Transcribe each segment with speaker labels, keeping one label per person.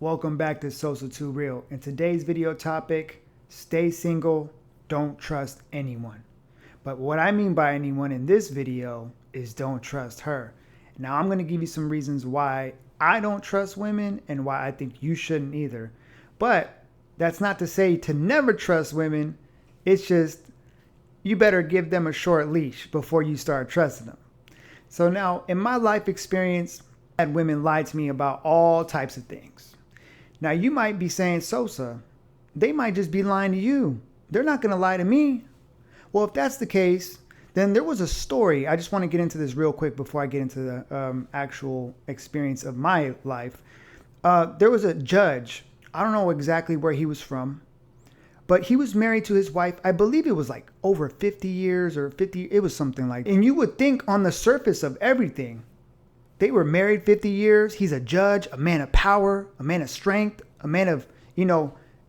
Speaker 1: Welcome back to Social Too Real. In today's video topic, stay single, don't trust anyone. But what I mean by anyone in this video is don't trust her. Now I'm going to give you some reasons why I don't trust women and why I think you shouldn't either. But that's not to say to never trust women. It's just you better give them a short leash before you start trusting them. So now in my life experience, I had women lie to me about all types of things. Now you might be saying, Sosa, they might just be lying to you. They're not going to lie to me. Well, if that's the case, then there was a story. I just want to get into this real quick before I get into the actual experience of my life. There was a judge. I don't know exactly where he was from, but he was married to his wife. I believe it was like over 50 years or 50. It was something like that. And you would think on the surface of everything, they were married 50 years. He's a judge, a man of power, a man of strength, a man of,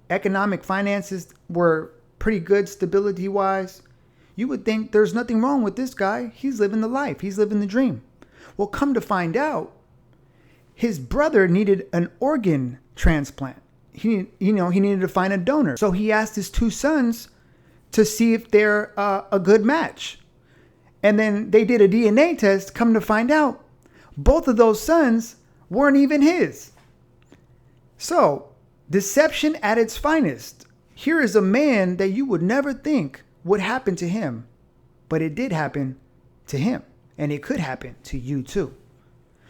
Speaker 1: economic finances were pretty good stability wise. You would think there's nothing wrong with this guy. He's living the life. He's living the dream. Well, come to find out, his brother needed an organ transplant. He needed to find a donor. So he asked his two sons to see if they're a good match. And then they did a DNA test. Come to find out, both of those sons weren't even his. So, deception at its finest. Here is a man that you would never think would happen to him, but it did happen to him, and it could happen to you too.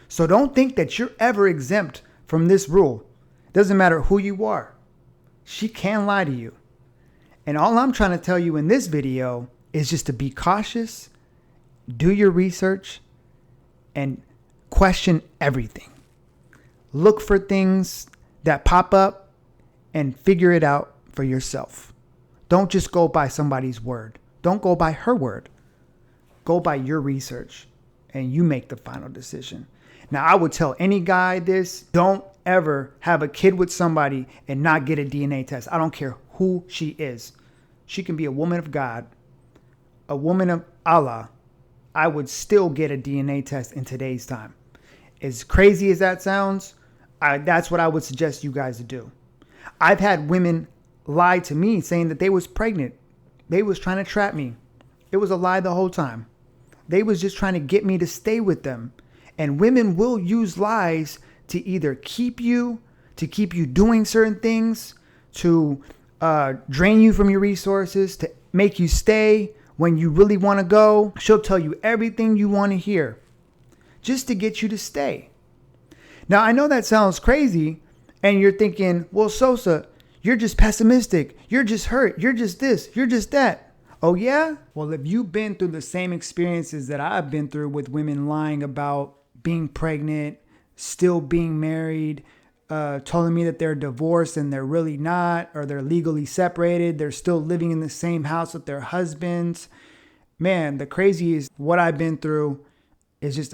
Speaker 1: So don't think that you're ever exempt from this rule. Doesn't matter who you are. She can lie to you. And all I'm trying to tell you in this video is just to be cautious, do your research, and question everything. Look for things that pop up and figure it out for yourself. Don't just go by somebody's word. Don't go by her word. Go by your research and you make the final decision. Now, I would tell any guy this: don't ever have a kid with somebody and not get a DNA test. I don't care who she is. She can be a woman of God, a woman of Allah. I would still get a DNA test in today's time. As crazy as that sounds, that's what I would suggest you guys to do. I've had women lie to me saying that they was pregnant. They was trying to trap me. It was a lie the whole time. They was just trying to get me to stay with them. And women will use lies to either keep you doing certain things, to drain you from your resources, to make you stay when you really want to go. She'll tell you everything you want to hear just to get you to stay. Now, I know that sounds crazy, and you're thinking, well, Sosa, you're just pessimistic. You're just hurt. You're just this. You're just that. Oh, yeah? Well, if you've been through the same experiences that I've been through with women lying about being pregnant, still being married, telling me that they're divorced and they're really not, or they're legally separated, they're still living in the same house with their husbands. Man, the craziest what I've been through is just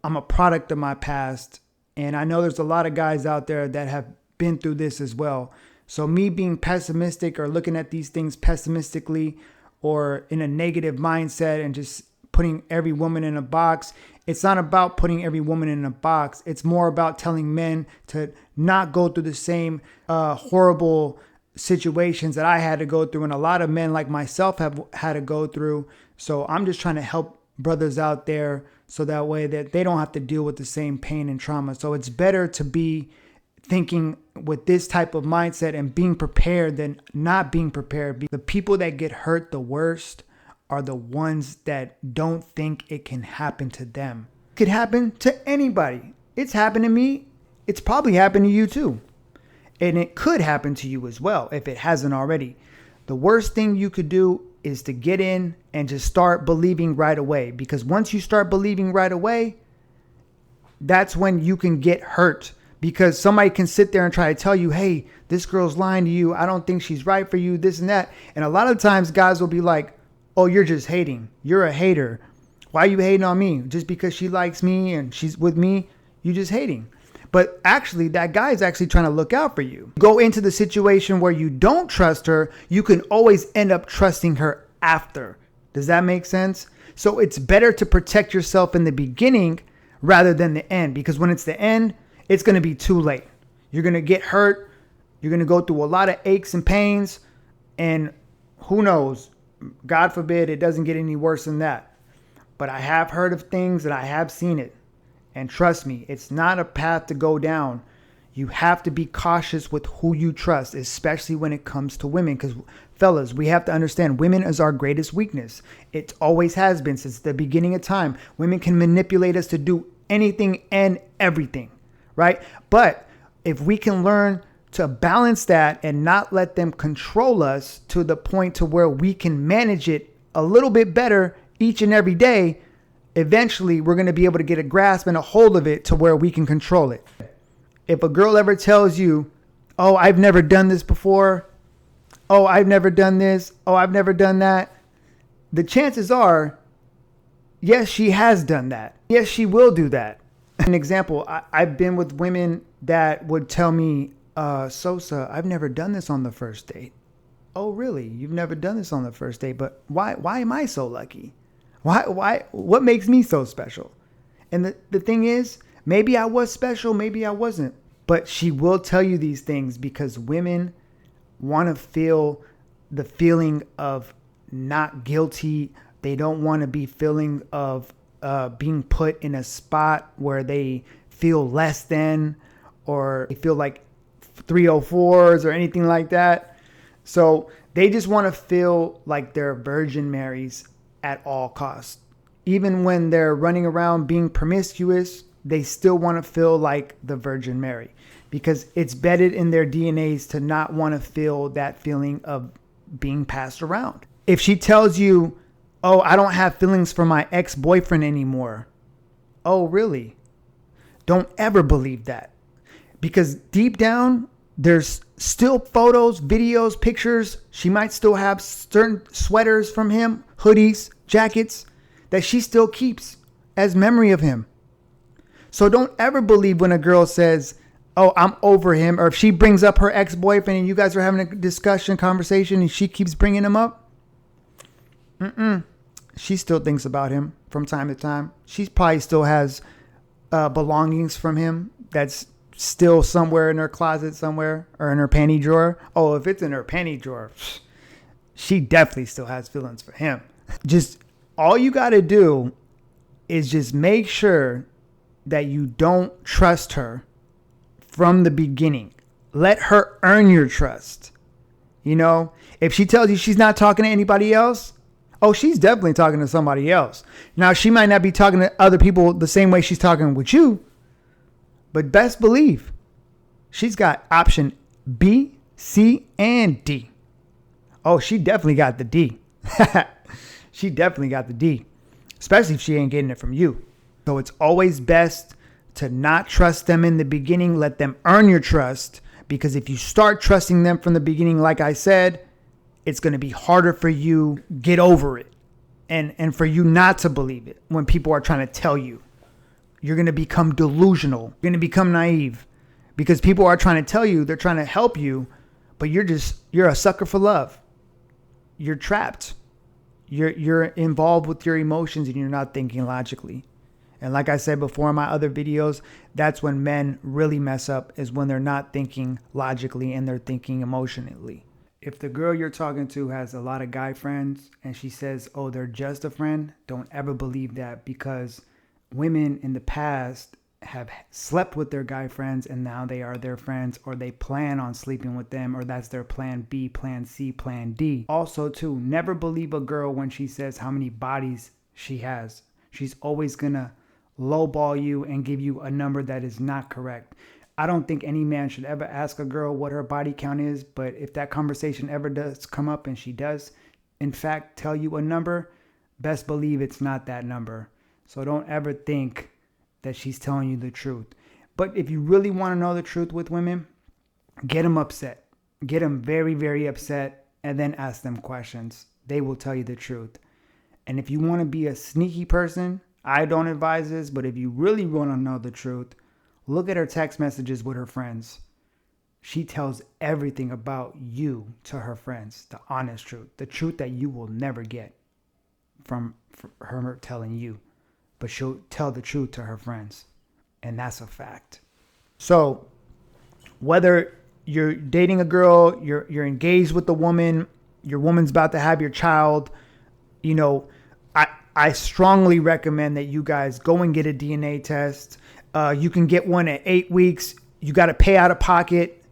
Speaker 1: I'm a product of my past. And I know there's a lot of guys out there that have been through this as well. So me being pessimistic or looking at these things pessimistically or in a negative mindset and just putting every woman in a box, it's not about putting every woman in a box. It's more about telling men to not go through the same horrible situations that I had to go through, and a lot of men like myself have had to go through. So I'm just trying to help brothers out there so that way that they don't have to deal with the same pain and trauma. So it's better to be thinking with this type of mindset and being prepared than not being prepared. The people that get hurt the worst are the ones that don't think it can happen to them. It could happen to anybody. It's happened to me. It's probably happened to you too. And it could happen to you as well if it hasn't already. The worst thing you could do is to get in and just start believing right away. Because once you start believing right away, that's when you can get hurt. Because somebody can sit there and try to tell you, hey, this girl's lying to you. I don't think she's right for you, this and that. And a lot of times guys will be like, oh, you're just hating. You're a hater. Why are you hating on me? Just because she likes me and she's with me, you just hating. But actually, that guy is actually trying to look out for you. Go into the situation where you don't trust her, you can always end up trusting her after. Does that make sense? So it's better to protect yourself in the beginning rather than the end, because when it's the end, it's going to be too late. You're going to get hurt. You're going to go through a lot of aches and pains. And who knows, God forbid it doesn't get any worse than that. But I have heard of things and I have seen it. And trust me, it's not a path to go down. You have to be cautious with who you trust, especially when it comes to women. Because fellas, we have to understand women is our greatest weakness. It always has been since the beginning of time. Women can manipulate us to do anything and everything, right? But if we can learn to balance that and not let them control us to the point to where we can manage it a little bit better each and every day, eventually we're going to be able to get a grasp and a hold of it to where we can control it. If a girl ever tells you, oh, I've never done this before. Oh, I've never done this. Oh, I've never done that. The chances are, yes, she has done that. Yes, she will do that. An example, I've been with women that would tell me, Sosa, I've never done this on the first date. Oh, really? You've never done this on the first date? But why am I so lucky? What makes me so special? And the thing is, maybe I was special, maybe I wasn't. But she will tell you these things because women want to feel the feeling of not guilty. They don't want to be feeling of being put in a spot where they feel less than, or they feel like 304s or anything like that. So they just want to feel like they're Virgin Marys at all costs. Even when they're running around being promiscuous, they still want to feel like the Virgin Mary because it's embedded in their DNAs to not want to feel that feeling of being passed around. If she tells you, oh, I don't have feelings for my ex-boyfriend anymore. Oh, really? Don't ever believe that. Because deep down, there's still photos, videos, pictures. She might still have certain sweaters from him, hoodies, jackets that she still keeps as memory of him. So don't ever believe when a girl says, oh, I'm over him. Or if she brings up her ex-boyfriend and you guys are having a conversation and she keeps bringing him up. She still thinks about him from time to time. She probably still has belongings from him that's still somewhere in her closet somewhere or in her panty drawer. Oh, if it's in her panty drawer, she definitely still has feelings for him. Just all you got to do is just make sure that you don't trust her from the beginning. Let her earn your trust. You know, if she tells you she's not talking to anybody else, oh, she's definitely talking to somebody else. Now, she might not be talking to other people the same way she's talking with you, but best believe she's got option B, C, and D. Oh, she definitely got the D. She definitely got the D, especially if she ain't getting it from you. So it's always best to not trust them in the beginning. Let them earn your trust, because if you start trusting them from the beginning, like I said, it's going to be harder for you to get over it and for you not to believe it when people are trying to tell you. You're going to become delusional. You're going to become naive because people are trying to tell you, they're trying to help you, but you're a sucker for love. You're trapped. You're involved with your emotions and you're not thinking logically. And like I said before in my other videos, that's when men really mess up, is when they're not thinking logically and they're thinking emotionally. If the girl you're talking to has a lot of guy friends and she says, oh, they're just a friend, don't ever believe that, because women in the past have slept with their guy friends and now they are their friends, or they plan on sleeping with them, or that's their plan B, plan C, plan D. Also, too, never believe a girl when she says how many bodies she has. She's always gonna lowball you and give you a number that is not correct. I don't think any man should ever ask a girl what her body count is, but if that conversation ever does come up and she does, in fact, tell you a number, best believe it's not that number. So don't ever think that she's telling you the truth. But if you really want to know the truth with women, get them upset. Get them very, very upset, and then ask them questions. They will tell you the truth. And if you want to be a sneaky person, I don't advise this, but if you really want to know the truth, look at her text messages with her friends. She tells everything about you to her friends, the honest truth, the truth that you will never get from her telling you. But she'll tell the truth to her friends. And that's a fact. So Whether you're dating a girl, you're engaged with the woman, your woman's about to have your child, you know, I strongly recommend that you guys go and get a DNA test. You can get one at 8 weeks. You got to pay out of pocket.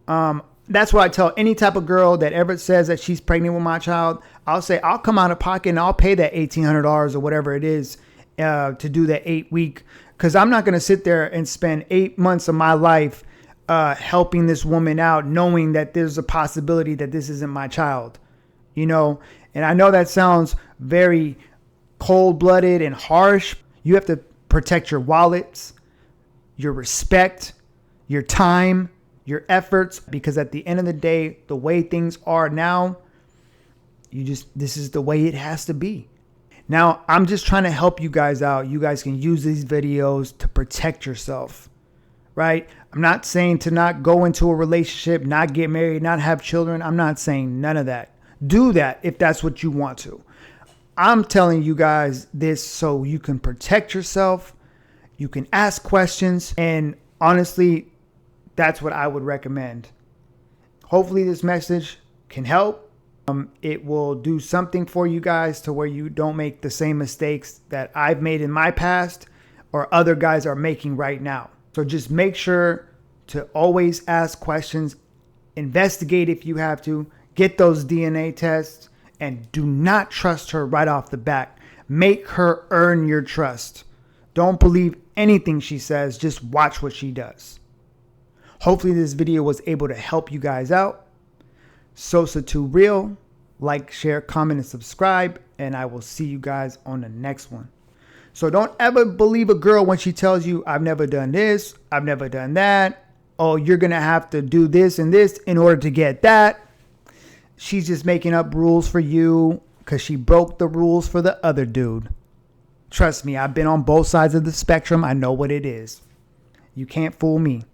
Speaker 1: That's what I tell any type of girl that ever says that she's pregnant with my child. I'll say, I'll come out of pocket and I'll pay that $1,800 or whatever it is to do that 8 week. Because I'm not going to sit there and spend 8 months of my life helping this woman out, knowing that there's a possibility that this isn't my child, you know. And I know that sounds very cold-blooded and harsh. You have to protect your wallets, your respect, your time, your efforts, because at the end of the day, the way things are now, this is the way it has to be. Now, I'm just trying to help you guys out. You guys can use these videos to protect yourself, right? I'm not saying to not go into a relationship, not get married, not have children. I'm not saying none of that. Do that if that's what you want to. I'm telling you guys this so you can protect yourself. You can ask questions. And honestly, that's what I would recommend. Hopefully this message can help. It will do something for you guys to where you don't make the same mistakes that I've made in my past or other guys are making right now. So just make sure to always ask questions, investigate if you have to, get those DNA tests, and do not trust her right off the bat. Make her earn your trust. Don't believe anything she says. Just watch what she does. Hopefully this video was able to help you guys out. Sosa 2 Real. Like, share, comment, and subscribe. And I will see you guys on the next one. So don't ever believe a girl when she tells you, I've never done this, I've never done that. Oh, you're going to have to do this and this in order to get that. She's just making up rules for you because she broke the rules for the other dude. Trust me, I've been on both sides of the spectrum. I know what it is. You can't fool me.